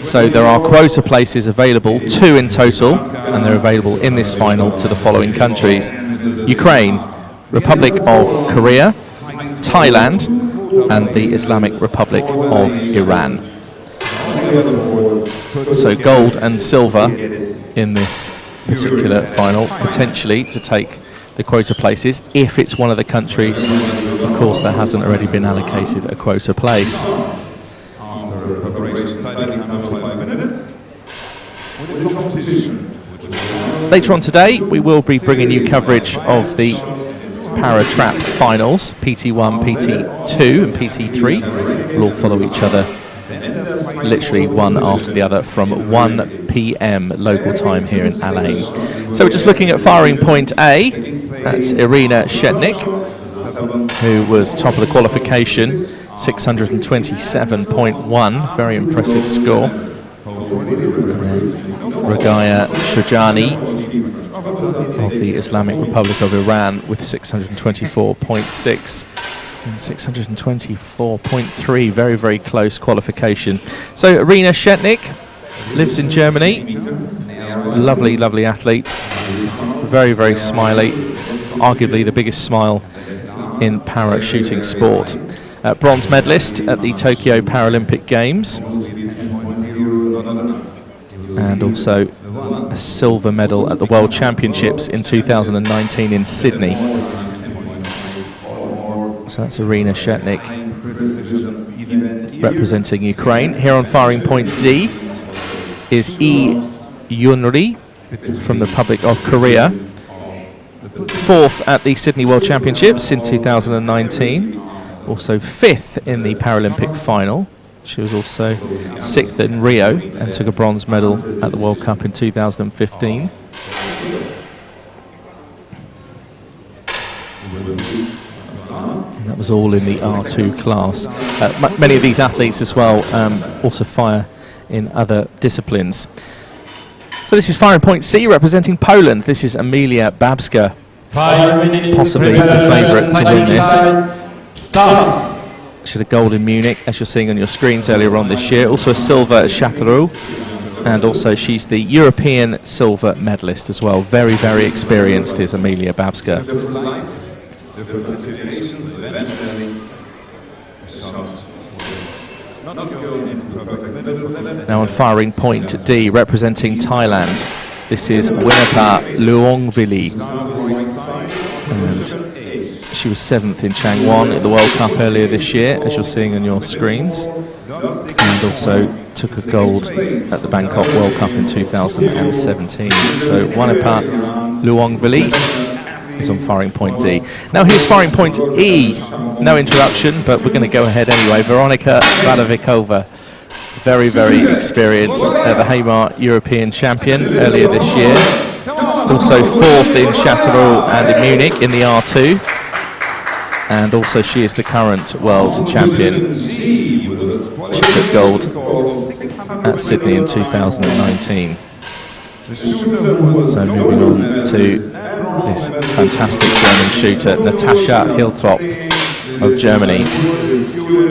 So there are quota places available, 2 in total, and they're available in this final to the following countries: Ukraine, Republic of Korea, Thailand, and the Islamic Republic of Iran. So gold and silver in this particular final, potentially to take the quota places, if it's one of the countries, of course, that hasn't already been allocated a quota place. Later on today, we will be bringing you coverage of the para-trap finals. PT1, PT2 and PT3 will all follow each other, literally one after the other, from 1 p.m. local time here in Alain. So we're just looking at firing point A. That's Irina Shetnik, who was top of the qualification, 627.1, very impressive score. Ragaya Shojani of the Islamic Republic of Iran with 624.6 and 624.3, very, very close qualification. So Irina Shetnik lives in Germany, lovely, lovely athlete, very, very smiley, arguably the biggest smile in para-shooting sport. Bronze medalist at the Tokyo Paralympic Games, and also a silver medal at the World Championships in 2019 in Sydney. So that's Irina Shetnik representing Ukraine. Here on firing point D is Lee Yunri from the Republic of Korea. 4th at the Sydney World Championships in 2019. Also 5th in the Paralympic final. She was also 6th in Rio and took a bronze medal at the World Cup in 2015. And that was all in the R2 class. Many of these athletes as well also fire in other disciplines. So this is firing point C representing Poland. This is Emilia Babska, possibly the favourite to win this. She had a gold in Munich, as you're seeing on your screens earlier on this year. Also a silver at Châteauroux, and also she's the European silver medalist as well. Very, very experienced is Emilia Babska. Now on firing point D, representing Thailand, this is Winapa Luongvili, and she was 7th in Changwon at the World Cup earlier this year, as you're seeing on your screens, and also took a gold at the Bangkok World Cup in 2017. So Winapa Luongvili is on firing point D. Now here's firing point E. No introduction, but we're going to go ahead anyway. Veronika Vadovikova, very, very experienced, the Hamar European champion earlier this year. Also 4th in Châteauroux and in Munich in the R2. And also she is the current world champion. She took gold at Sydney in 2019. So moving on to this fantastic German shooter, Natascha Hiltrop of Germany.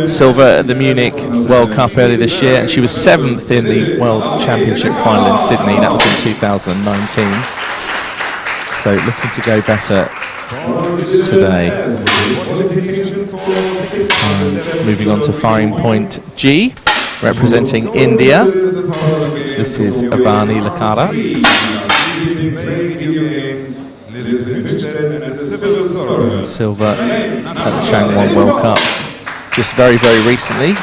Silver at the Munich World Cup earlier this year, and she was 7th in the World Championship final in Sydney. That was in 2019. So looking to go better today. And moving on to firing point G, representing India. This is Avani Lakara. And silver at the Changwon World Cup just very, very recently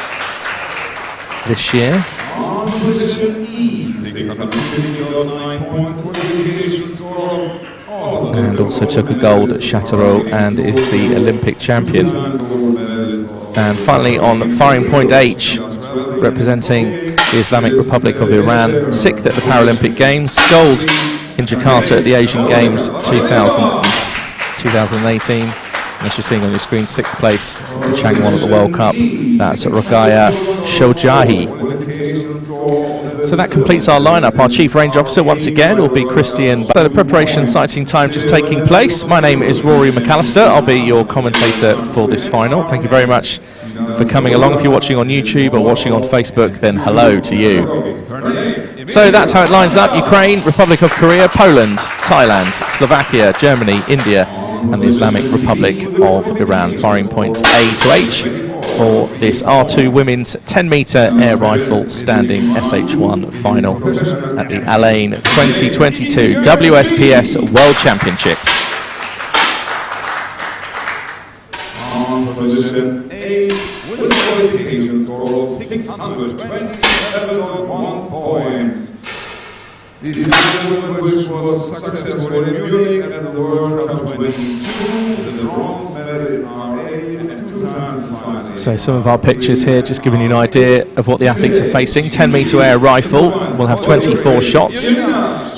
this year. And also took a gold at Châteauroux and is the Olympic champion. And finally on firing point H, representing the Islamic Republic of Iran, 6th at the Paralympic Games, gold in Jakarta at the Asian Games 2018. And as you're seeing on your screen, 6th place in Changwon at the World Cup. That's Ragaya Shojahi. So that completes our lineup. Our Chief Range Officer once again will be Christian. So the preparation sighting time just taking place. My name is Rory McAllister. I'll be your commentator for this final. Thank you very much for coming along. If you're watching on YouTube or watching on Facebook, then hello to you. So that's how it lines up. Ukraine, Republic of Korea, Poland, Thailand, Slovakia, Germany, India, and the Islamic Republic of Iran. Firing points A to H for this R2 women's 10-metre air rifle standing SH1 final at the Alain 2022 WSPS World Championships. On position A, with the qualification score of 627.1 points. This is the woman which was successful in Munich at the World Cup 22, with the bronze medal in RA and 2 times finally. So some of our pictures here, just giving you an idea of what the athletes are facing. 10-metre air rifle will have 24 shots.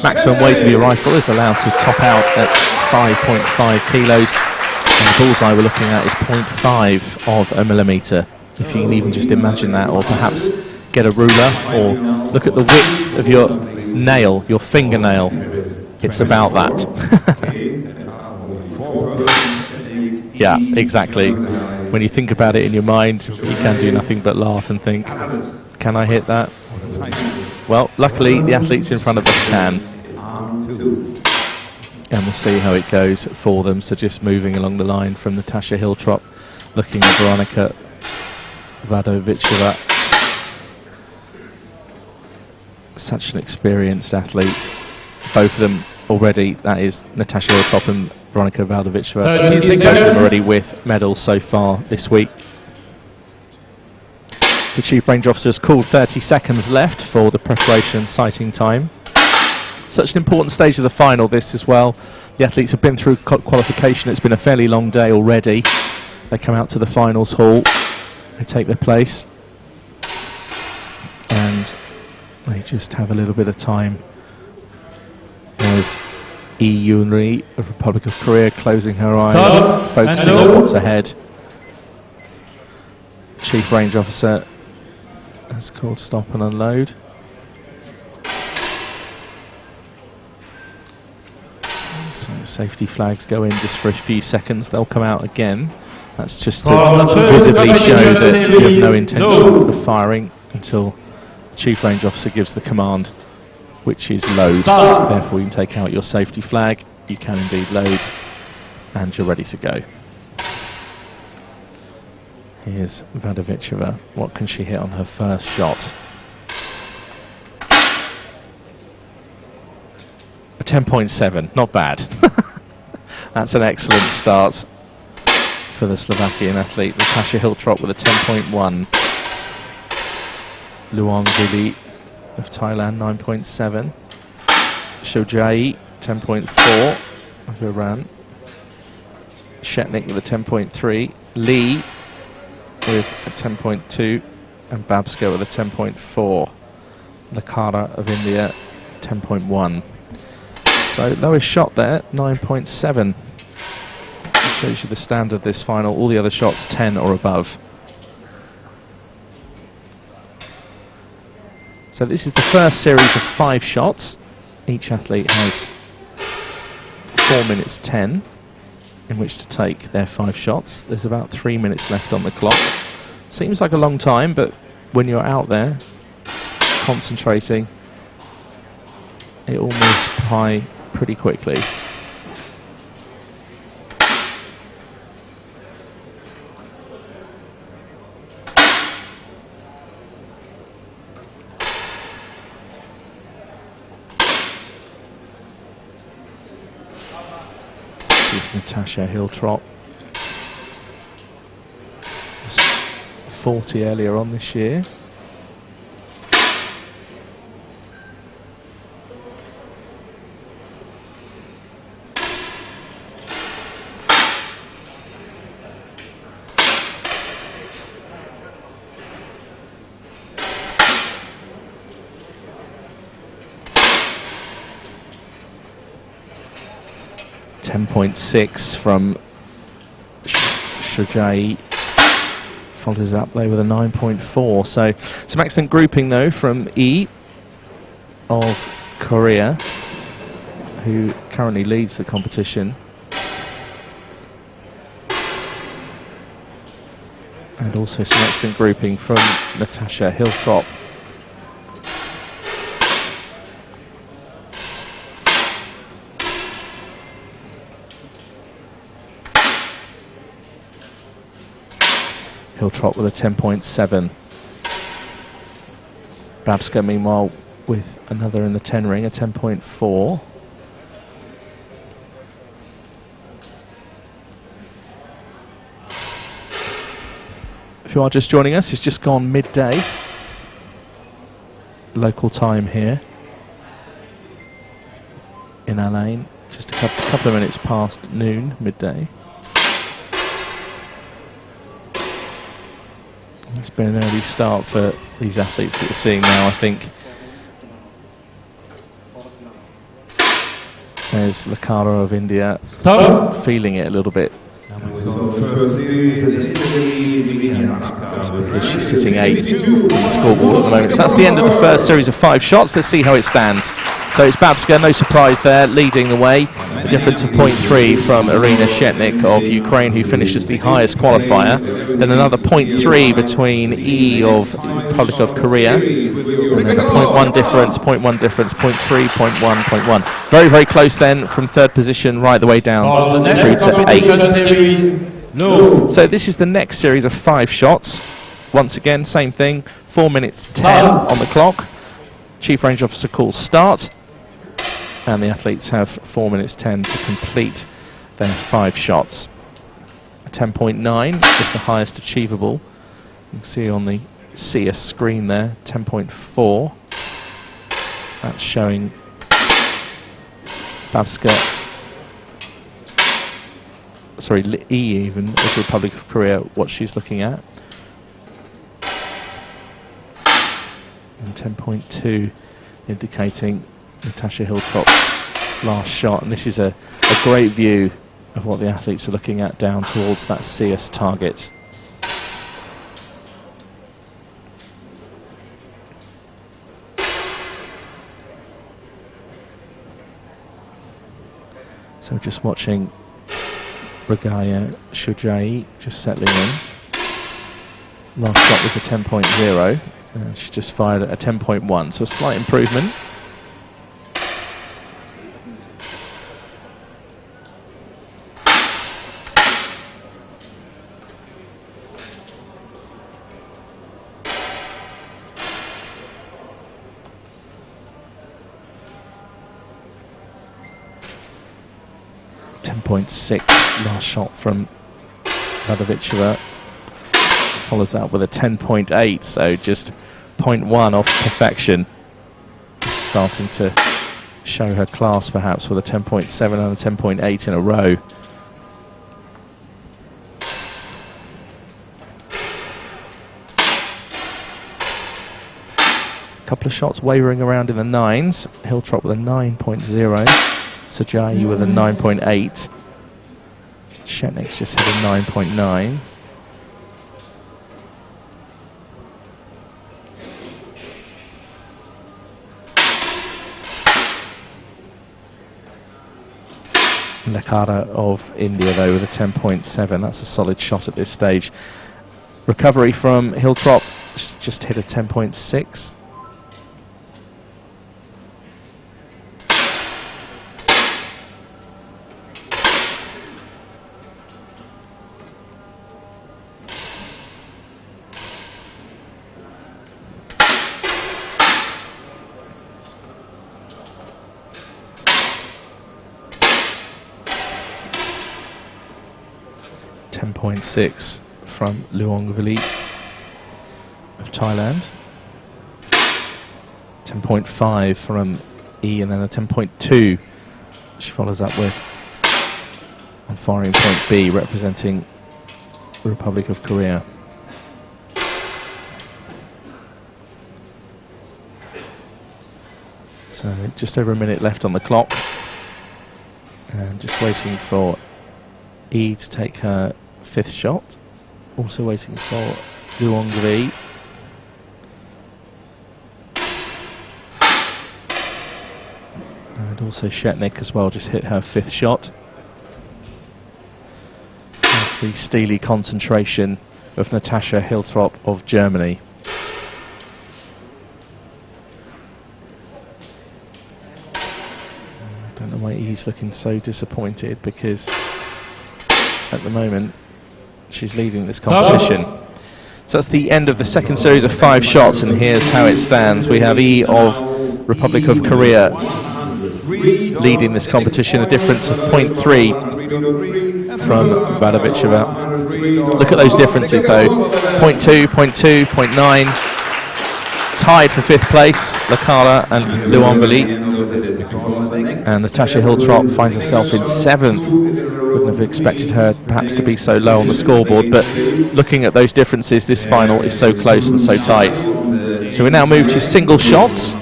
Maximum weight of your rifle is allowed to top out at 5.5 kilos. And the bullseye we're looking at is 0.5 of a millimetre. If you can even just imagine that, or perhaps get a ruler, or look at the width of your nail, your fingernail. It's about that. Yeah, exactly. When you think about it in your mind, you can do nothing but laugh and think, can I hit that? Well, luckily the athletes in front of us can. And we'll see how it goes for them. So just moving along the line from Natasha Hiltrop, looking at Veronika Vadovichova. Such an experienced athlete. Both of them already, that is Natasha Hiltrop and Veronika Vadovichova. Both of them already with medals so far this week. The Chief Range Officer has called 30 seconds left for the preparation sighting time. Such an important stage of the final, this as well. The athletes have been through qualification. It's been a fairly long day already. They come out to the finals hall. They take their place. And they just have a little bit of time. There's Lee Yoon-ri of Republic of Korea closing her eyes, focusing on what's ahead. Chief Range Officer has called stop and unload. So safety flags go in just for a few seconds. They'll come out again. That's just to visibly show that you have no intention of firing until the Chief Range Officer gives the command, which is load. Therefore you can take out your safety flag. You can indeed load, and you're ready to go. Here's Vadovichova. What can she hit on her first shot? A 10.7, not bad. That's an excellent start for the Slovakian athlete. Natasha Hiltrop with a 10.1. Luong Vili of Thailand, 9.7. Shojai, 10.4 of Iran. Shetnik with a 10.3. Lee with a 10.2. And Babska with a 10.4. Lakara of India, 10.1. So lowest shot there, 9.7. Shows you the standard of this final. All the other shots 10 or above. So this is the first series of 5 shots. Each athlete has 4 minutes 10 in which to take their 5 shots. There's about 3 minutes left on the clock. Seems like a long time, but when you're out there concentrating, it all moves by pretty quickly. This is Natasha Hiltrop. 40 earlier on this year. .6 from Shojai, follows up there with a 9.4. So some excellent grouping though from E of Korea, who currently leads the competition. And also some excellent grouping from Natasha Hiltrop. Hiltrop with a 10.7. Babska, meanwhile, with another in the 10 ring, a 10.4. If you are just joining us, it's just gone midday. Local time here in Alain. Just a couple of minutes past noon, midday. It's been an early start for these athletes that you're seeing now, I think. There's Lakara of India feeling it a little bit. Because she's sitting 8th on the scoreboard at the moment. So that's the end of the first series of 5 shots. Let's see how it stands. So it's Babska, no surprise there, leading the way. A difference of 0.3 from Irina Shetnik of Ukraine, who finishes the highest qualifier. Then another 0.3 between E of Republic of Korea. And then a 0.1 difference, 0.1 difference, 0.3, 0.1, 0.1. Very, very close then from 3rd position right the way down through to 8th. No. So this is the next series of 5 shots. Once again, same thing, 4 minutes 10 on the clock. Chief Range Officer calls start. And the athletes have 4 minutes 10 to complete their 5 shots. A 10.9 is the highest achievable. You can see on the CS screen there, 10.4. That's showing Babska, sorry, E even, of the Republic of Korea, what she's looking at. And 10.2 indicating Natasha Hiltrop's last shot. And this is a great view of what the athletes are looking at down towards that CS target. So just watching Regaya Shujai just settling in. Last shot was a 10.0 and she's just fired at a 10.1, so a slight improvement. Last shot from Radovichova, follows that with a 10.8, so just 0.1 off perfection. Starting to show her class perhaps with a 10.7 and a 10.8 in a row. A couple of shots wavering around in the 9s. Hiltrop with a 9.0. Sajayi with a 9.8. Shetnik's just hit a 9.9. Lakara of India though with a 10.7. That's a solid shot at this stage. Recovery from Hiltrop, just hit a 10.6. From Luongvili of Thailand. 10.5 from E, and then a 10.2 she follows up with on firing point B, representing the Republic of Korea. So just over a minute left on the clock, and just waiting for E to take her 5th shot. Also waiting for Luongvili. And also Shetnik as well, just hit her 5th shot. That's the steely concentration of Natasha Hiltrop of Germany. I don't know why he's looking so disappointed, because at the moment she's leading this competition. So that's the end of the second series of 5 shots, and here's how it stands. We have E of Republic of Korea leading this competition, a difference of 0.3 from Vadovichova. Look at those differences though, 0.2, 0.2, 0.9. Tied for 5th place, Lakala and Luonvili. And Natasha Hiltrop finds herself in 7th. Wouldn't have expected her perhaps to be so low on the scoreboard, but looking at those differences, this final is so close and so tight. So we now move to single shots.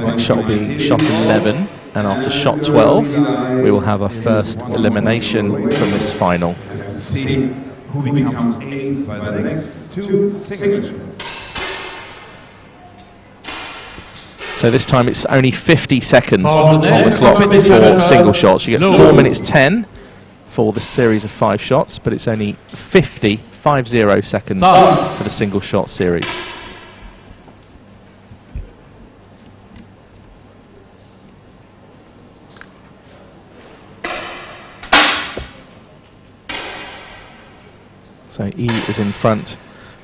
Next shot will be shot 11, and after shot 12 we will have our first elimination from this final. See who becomes 8th by the next 2 single shots. So this time it's only 50 seconds on the clock for single shots. You get 4 minutes 10 for the series of 5 shots, but it's only 50 seconds for the single shot series. So E is in front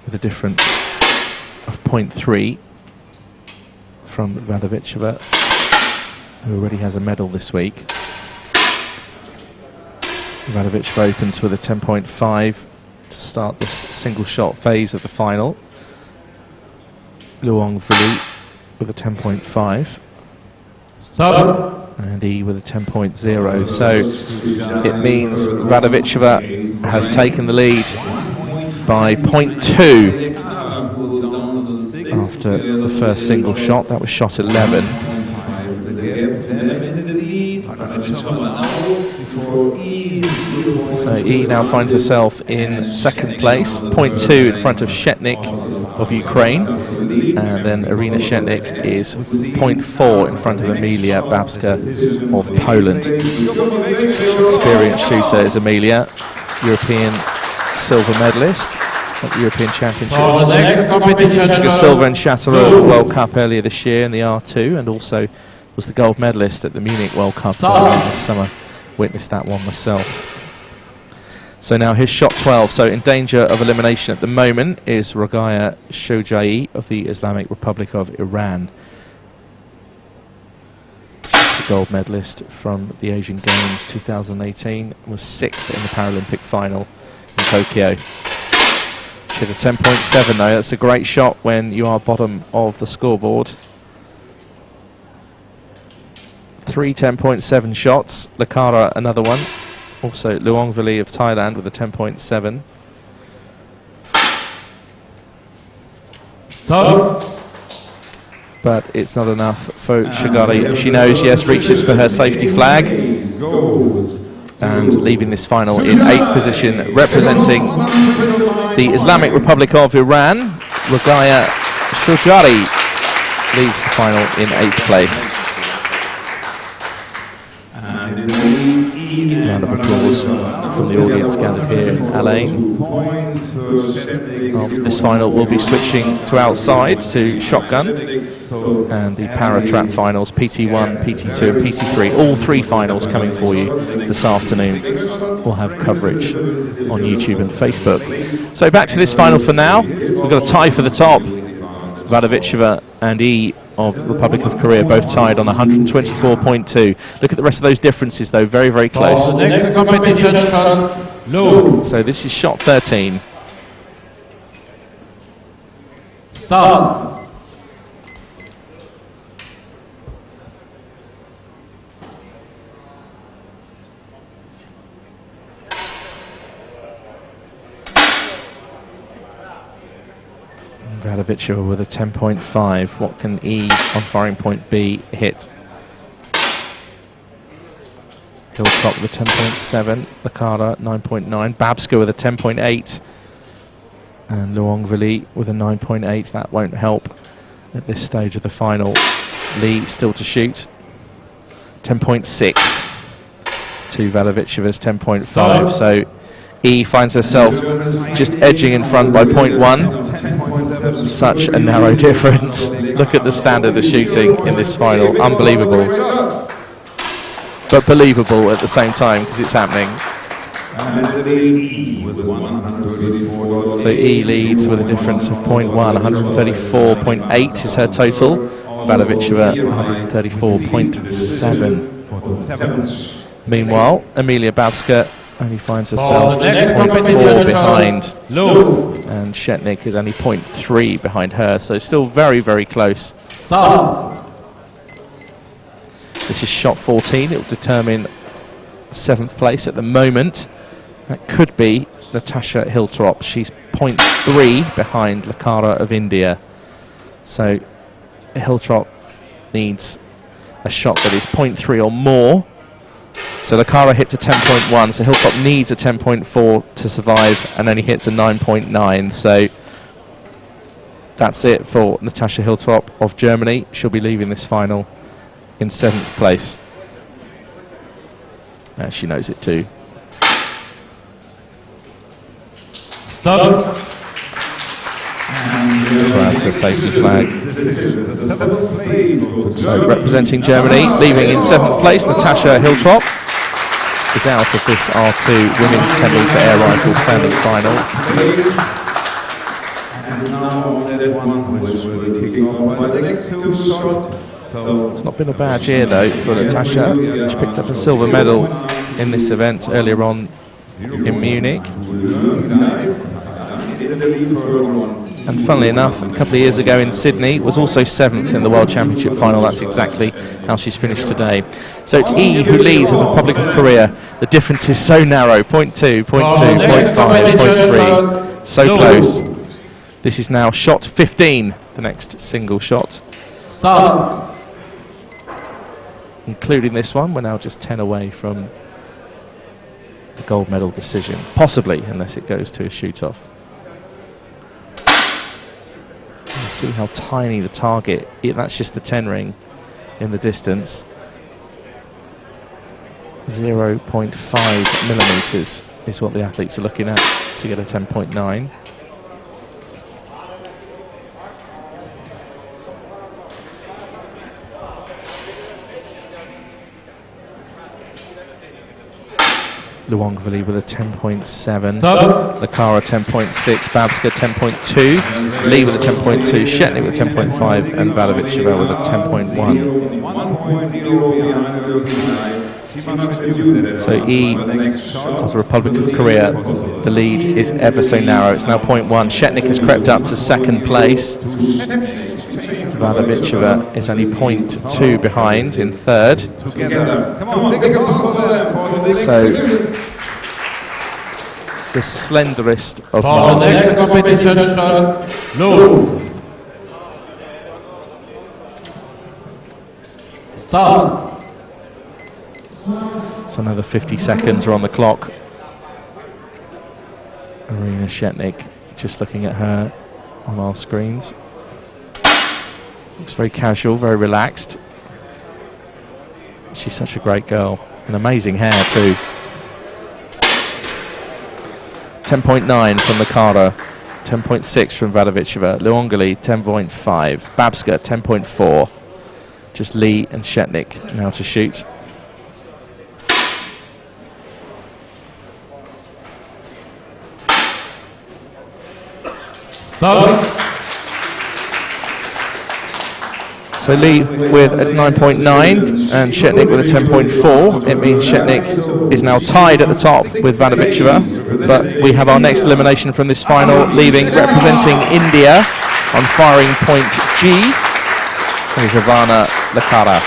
with a difference of 0.3 from Vadovichova, who already has a medal this week. Vadovichova opens with a 10.5 to start this single shot phase of the final. Luonvili with a 10.5. Stop. And E with a 10.0. So it means Vadovichova has taken the lead by 0.2 after the first single shot. That was shot 11. So E now finds herself in 2nd place, 0.2 in front of Shetnik of Ukraine, and then Irina Shetnik is 0.4 in front of Emilia Babska of Poland. Such an experienced shooter is Emilia, European silver medalist at the European Championships. Took a silver in Châteauroux World Cup earlier this year in the R2, and also was the gold medalist at the Munich World Cup earlier this summer. Witnessed that one myself. So now here's shot 12. So in danger of elimination at the moment is Rogaya Shojai of the Islamic Republic of Iran. The gold medalist from the Asian Games 2018, was 6th in the Paralympic final in Tokyo. She had a 10.7 though. That's a great shot when you are bottom of the scoreboard. 3 10.7 shots. Lakara another one. Also Luonvili of Thailand with a 10.7. Stop. But it's not enough for Shogari. She knows, yes, reaches for her safety flag. And leaving this final in 8th position, representing the Islamic Republic of Iran, Rogaya Shojai leaves the final in 8th place. Round of applause from the audience gathered here in Alain. After this final, we'll be switching to outside to shotgun, and the para trap finals, PT1, PT2 and PT3, all 3 finals coming for you this afternoon. We'll have coverage on YouTube and Facebook. So back to this final for now. We've got a tie for the top. Vadovichova and E of Republic of Korea both tied on 124.2. Look at the rest of those differences though, very, very close. Next competition, shot low. So this is shot 13. Stop. Vadovichova with a 10.5. What can E on firing point B hit? Hiltrop with a 10.7. Lakara 9.9. Babska with a 10.8. And Luonvili with a 9.8. That won't help at this stage of the final. Lee still to shoot. 10.6 to Vadovichova's 10.5. So E finds herself just edging in front by 0.1. Such a narrow difference. Look at the standard of shooting in this final. Unbelievable. But believable at the same time because it's happening. So E leads with a difference of 0.1. 134.8 is her total. Valoviceva 134.7. Meanwhile, Emilia Babska only finds herself 0.4 behind, and Shetnik is only 0.3 behind her, so still very, very close. This is shot 14. It will determine 7th place at the moment. That could be Natasha Hiltrop. She's 0.3 behind Lakara of India. So Hiltrop needs a shot that is 0.3 or more. So Lakara hits a 10.1, so Hiltrop needs a 10.4 to survive and only hits a 9.9. So that's it for Natasha Hiltrop of Germany. She'll be leaving this final in 7th place. She knows it too. Stop. Grabs a safety flag. So representing Germany, leaving in 7th place, Natasha Hiltrop is out of this R2 women's 10 metre air rifle standing final. It's not been a bad year though for Natasha. She picked up a silver medal in this event earlier on in Munich. And funnily enough, a couple of years ago in Sydney, was also 7th in the World Championship final. That's exactly how she's finished today. So it's E who leads in the Republic of Korea. The difference is so narrow, 0.2, 0.2, 0.5, 0.3. So close. This is now shot 15, the next single shot. Stop. Including this one, we're now just 10 away from the gold medal decision. Possibly, unless it goes to a shoot-off. See how tiny the target, that's just the 10 ring in the distance. 0.5 millimeters is what the athletes are looking at to get a 10.9. Luongvili with a 10.7, Lakara 10.6, Babska 10.2, Lee with a 10.2, Shetnik with a 10.5, and Valoviceva with a 10.1. So E of the Republic of Korea, the lead is ever so narrow. It's now 0.1. Shetnik has crept up to 2nd place. Valoviceva is only 0.2 behind in 3rd. So the slenderest of margins. Stop. So another 50 seconds are on the clock. Arina Shetnik, just looking at her on our screens. Looks very casual, very relaxed. She's such a great girl. And amazing hair too. 10.9 from Lakara, 10.6 from Valoviceva, Luongvili 10.5, Babska 10.4. Just Lee and Shetnik now to shoot. Stop. So Lee with a 9.9 and Shetnik with a 10.4. It means Shetnik is now tied at the top with Valoviceva, but we have our next elimination from this final, leaving representing India on firing point G is Ivana Lakara.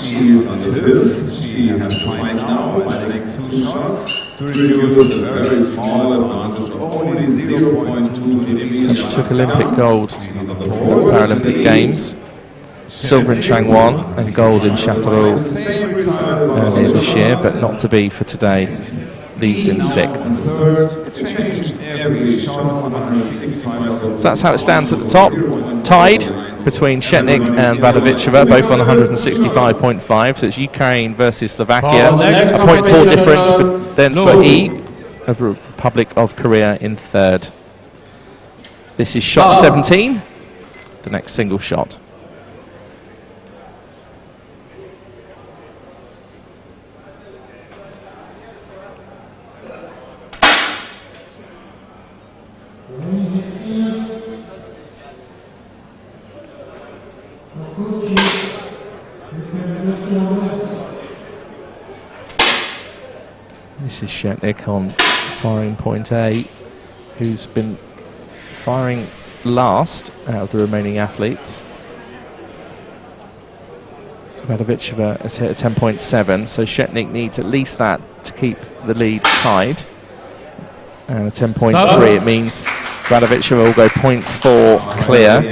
She is on the 5th. She has to fight now by the next 2 shots to reduce the very small advantage of only 0.2. So she took Olympic gold at the Paralympic Games, silver in Changwon and gold in Châteauroux earlier this year, but not to be for today. Leads in 6th. So that's how it stands at the top. tied between Shetnik and Vadovichova, both on 165.5. So it's Ukraine versus Slovakia, a 0.4 difference. But then for E of the Republic of Korea in third. This is shot 17, the next single shot. This is Shetnik on firing point A, who's been firing last out of the remaining athletes. Vadovichova has hit a 10.7, so Shetnik needs at least that to keep the lead tied. And a 10.3, it means Vadovichova will go 0.4 clear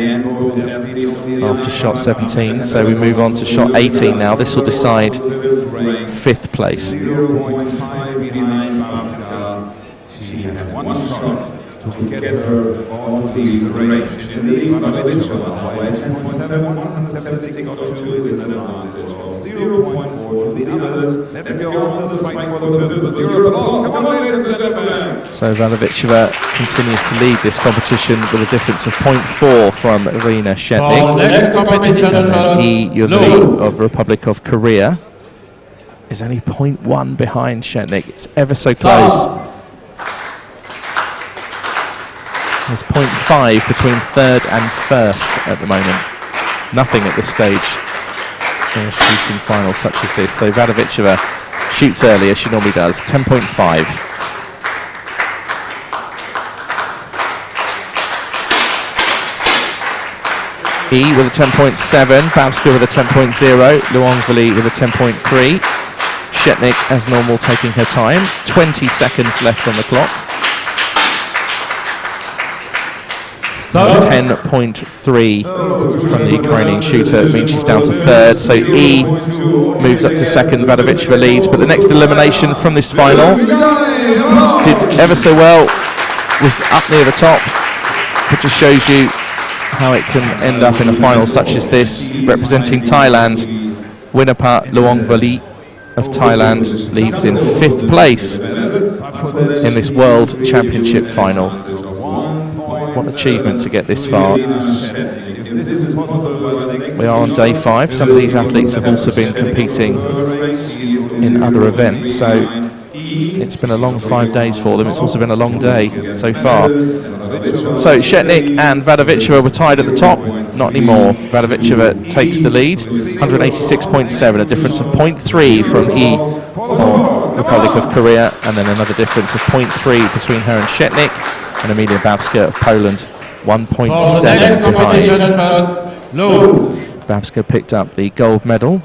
after shot 17. So we move on to shot 18 now. This will decide 5th place. 0.5 behind Babka. She has one shot to get her on to leave the range. In the lead, Vadovichova by 10.7, 176.2 is an advantage of 0.4 to the others. Let's go on to the fight for the 5th position. Come on, ladies and gentlemen. So Vadovichova continues to lead this competition with a difference of 0.4 from Irina Shetnik. E Yuli of the Republic of Korea is only 0.1 behind Shetnik. It's ever so close. There's 0.5 between third and first at the moment. Nothing at this stage in a shooting final such as this. So Vadovichova shoots early as she normally does, 10.5. E with a 10.7, Babska with a 10.0, Luongvili with a 10.3. Shetnik, as normal, taking her time. 20 seconds left on the clock. 10.3 from the Ukrainian shooter. It means she's down to third. So E moves up to second. Vadovichova leads. But the next elimination from this final did ever so well. Was up near the top. It just shows you how it can end up in a final such as this. Representing Thailand, Winapa Luongvili of Thailand leaves in 5th place in this World Championship final. What an achievement to get this far. We are on day 5. Some of these athletes have also been competing in other events, so it's been a long 5 days for them. It's also been a long day so far. So Shetnik and Vadovichova were tied at the top. Not anymore. Vadovichova takes the lead, 186.7, a difference of 0.3 from E of Republic of Korea, and then another difference of 0.3 between her and Shetnik, and Emilia Babska of Poland, 1.7 behind. Babska picked up the gold medal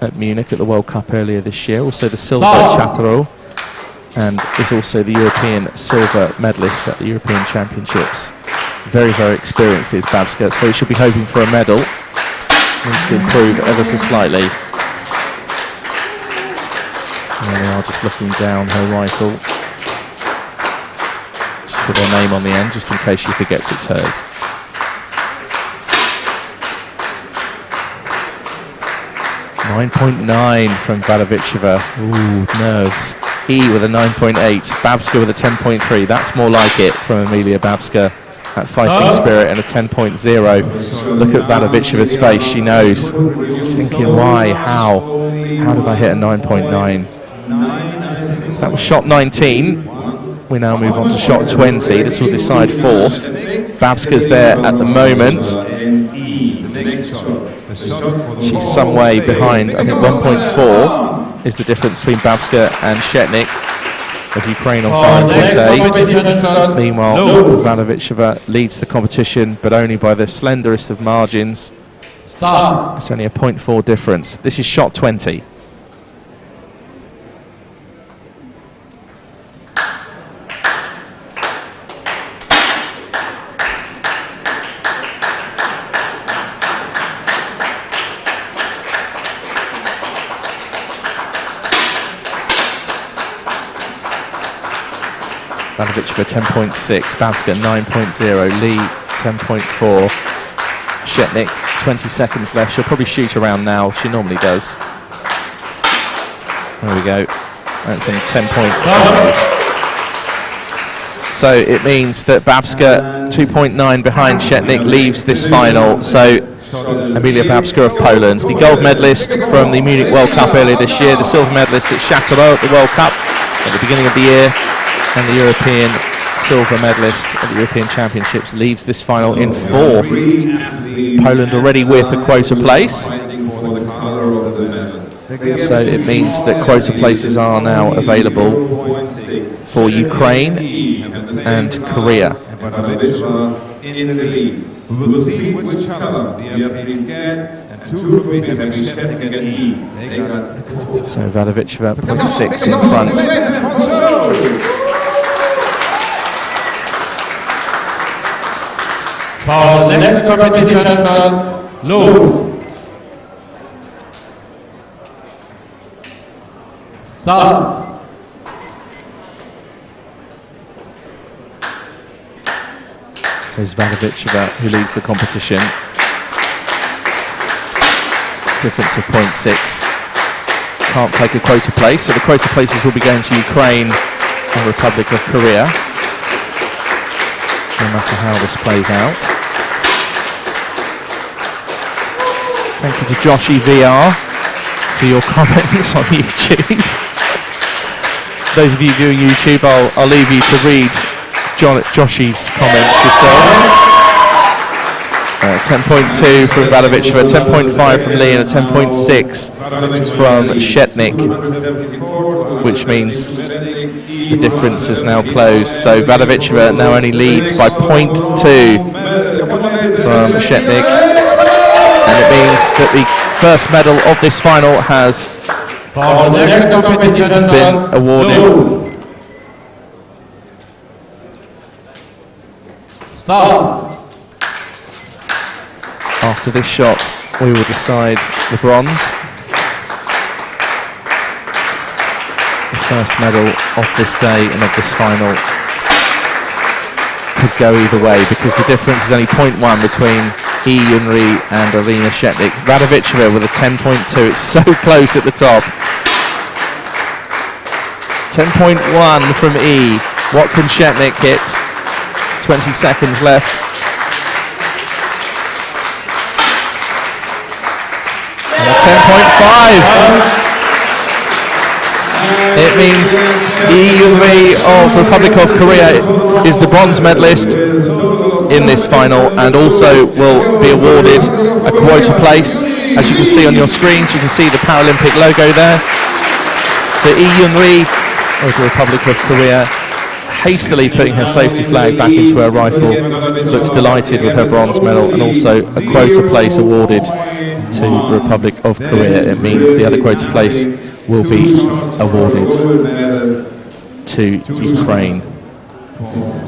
at Munich at the World Cup earlier this year, also the silver at Châteauroux, and is also the European silver medalist at the European Championships. Very, very experienced is Babska, so she'll be hoping for a medal. Needs to improve ever so slightly. And they are just looking down her rifle. Just with her name on the end, just in case she forgets it's hers. .9 from Vadovichova. Ooh, nerves. E with a 9.8. Babska with a 10.3. That's more like it from Emilia Babska. That fighting spirit and a 10.0. Look at Vadovichova's face. She knows. She's thinking, why? How? How did I hit a 9.9? So that was shot 19. We now move on to shot 20. This will decide 4th. Babska's there at the moment. She's some way behind. I think 1.4 is the difference between Babska and Shetnik of Ukraine on firing point A. Meanwhile, Vadovichova leads the competition, but only by the slenderest of margins. It's only a 0.4 difference. This is shot 20. Vadovichova 10.6, Babska 9.0, Lee 10.4. Shetnik. 20 seconds left. She'll probably shoot around now. She normally does. There we go. That's in 10.5. So it means that Babska, 2.9 behind Shetnik, leaves this final. So Emilia Babska of Poland, the gold medalist from the Munich World Cup earlier this year, the silver medalist at Châteauroux at the World Cup at the beginning of the year, and the European silver medalist at the European Championships, leaves this final in 4th. Poland already with a quota place. So it means that quota places are now available for Ukraine and Korea. In the lead. We will see which color the athletes get, and 2 will be having Shetnik and E. They got so Vadovichova 0.6 in front. For the next competition, low. Start. So it's Vadovichova who leads the competition. Difference of 0.6. Can't take a quota place, so the quota places will be going to Ukraine and Republic of Korea, no matter how this plays out. Thank you to Joshi VR for your comments on YouTube. Those of you doing YouTube, I'll leave you to read Joshi's comments yourself. 10.2 from Vadovichova, 10.5 from Lee, and a 10.6 from Shetnik, which means the difference is now closed. So Vadovichova now only leads by 0.2 from Shetnik, and it means that the first medal of this final has been awarded. Start. After this shot, we will decide the bronze. The first medal of this day and of this final could go either way, because the difference is only 0.1 between E. Yunri and Alina Shetnik. Vadovichova with a 10.2. It's so close at the top. 10.1 from E. What can Shetnik hit? 20 seconds left. And a 10.5. It means E. Yunri of Republic of Korea is the bronze medalist in this final, and also will be awarded a quota place. As you can see on your screens, you can see the Paralympic logo there. So E. Yunri of the Republic of Korea, hastily putting her safety flag back into her rifle, looks delighted with her bronze medal, and also a quota place awarded to the Republic of Korea. It means the other quota place will be awarded to Ukraine.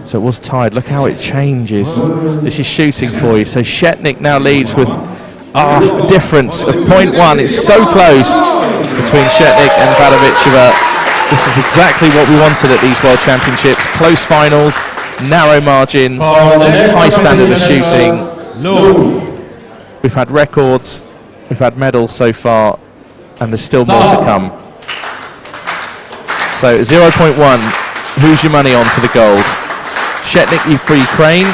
So it was tied. Look how it changes. This is shooting for you. So Shetnik now leads with a difference of 0.1. It's so close between Shetnik and Vadovichova. This is exactly what we wanted at these World Championships. Close finals, narrow margins, high standard of shooting. We've had records, we've had medals so far, and there's still more to come. So 0.1, who's your money on for the gold? Shetnik for Ukraine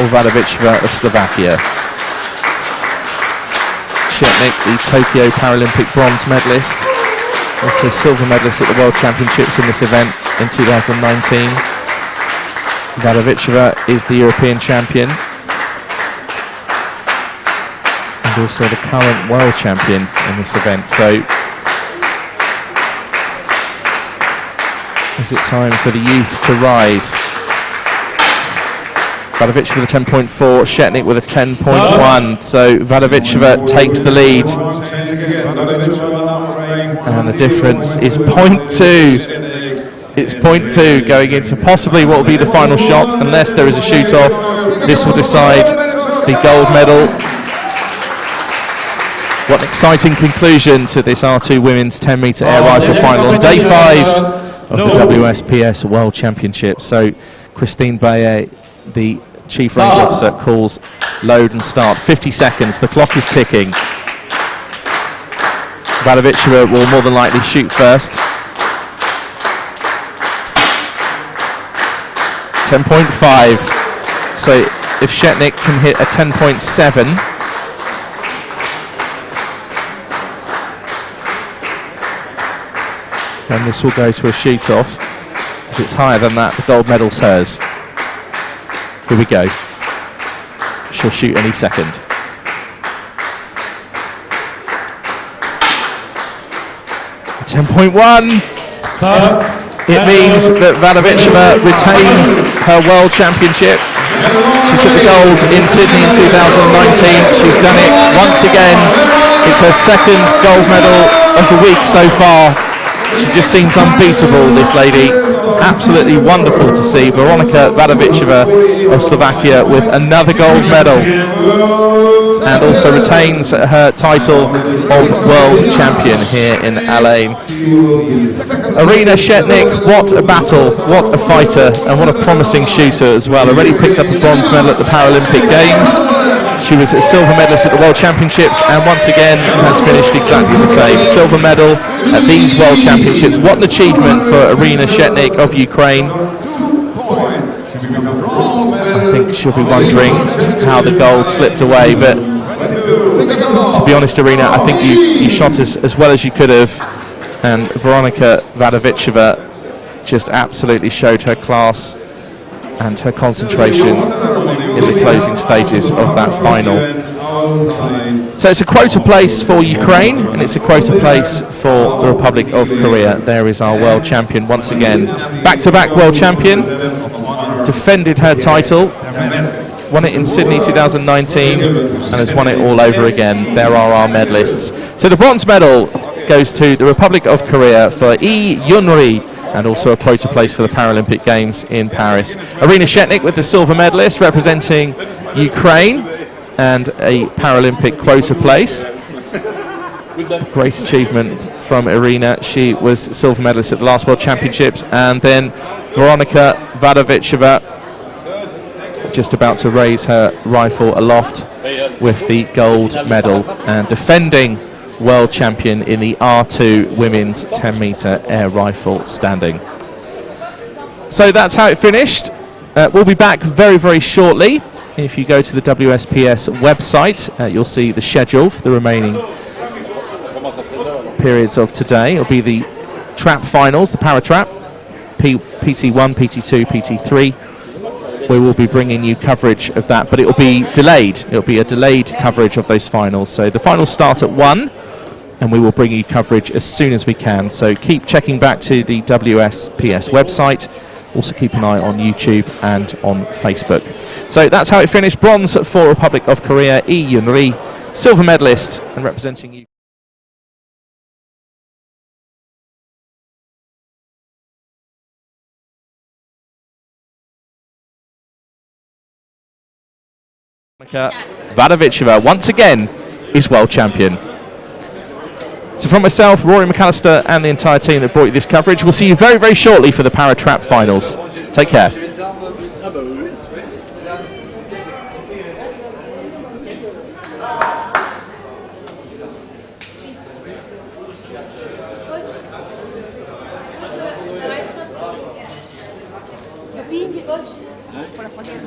or Vadovichova of Slovakia? Shetnik, the Tokyo Paralympic bronze medalist, also silver medalist at the World Championships in this event in 2019. Vadovichova is the European champion and also the current world champion in this event. So is it time for the youth to rise? Vadovichova with a 10.4, Shetnik with a 10.1. So Vadovichova takes the lead. And the difference is 0.2. It's 0.2 going into possibly what will be the final shot, unless there is a shoot-off. This will decide the gold medal. What an exciting conclusion to this R2 Women's 10-metre air rifle final on day 5 of the WSPS World Championships. So Christine Baye, the Chief Range Officer, calls load and start. 50 seconds, the clock is ticking. Vadovichova will more than likely shoot first. 10.5. So if Shetnik can hit a 10.7, then this will go to a shoot-off. If it's higher than that, the gold medal's hers. Here we go. She'll shoot any second. .1. It means that Vadovichova retains her world championship. She took the gold in Sydney in 2019. She's done it once again. It's her second gold medal of the week so far. She just seems unbeatable, this lady. Absolutely wonderful to see. Veronika Vadovichova of Slovakia with another gold medal, and also retains her title of world champion here in LA. Irina Shetnik, what a battle, what a fighter, and what a promising shooter as well. Already picked up a bronze medal at the Paralympic Games. She was a silver medalist at the World Championships, and once again has finished exactly the same. Silver medal at these World Championships. What an achievement for Irina Shetnik of Ukraine. I think she'll be wondering how the gold slipped away, but to be honest, Irina, I think you shot as well as you could have, and Veronika Vadovichova just absolutely showed her class and her concentration in the closing stages of that final. So it's a quota place for Ukraine, and it's a quota place for the Republic of Korea. There is our world champion once again. Back-to-back world champion, defended her title, won it in Sydney 2019, and has won it all over again. There are our medalists. So the bronze medal goes to the Republic of Korea for Lee Yunri, and also a quota place for the Paralympic Games in Paris. Irina Shetnik with the silver medalist representing Ukraine, and a Paralympic quota place. Great achievement from Irina. She was silver medalist at the last World Championships, and then Veronika Vadovichova just about to raise her rifle aloft with the gold medal, and defending world champion in the R2 women's 10-meter air rifle standing. So that's how it finished. We'll be back very, very shortly. If you go to the WSPS website, you'll see the schedule for the remaining periods of today. It'll be the trap finals, the para trap, PT1, PT2, PT3. We will be bringing you coverage of that, but it will be delayed. It will be a delayed coverage of those finals. So the finals start at 1. And we will bring you coverage as soon as we can. So keep checking back to the WSPS website. Also keep an eye on YouTube and on Facebook. So that's how it finished. Bronze for Republic of Korea, Lee Yunri, silver medalist, and representing you. Vadovichova once again is world champion. So from myself, Rory McAllister, and the entire team that brought you this coverage, we'll see you very, very shortly for the Para Trap finals. Take care. Pour la troisième.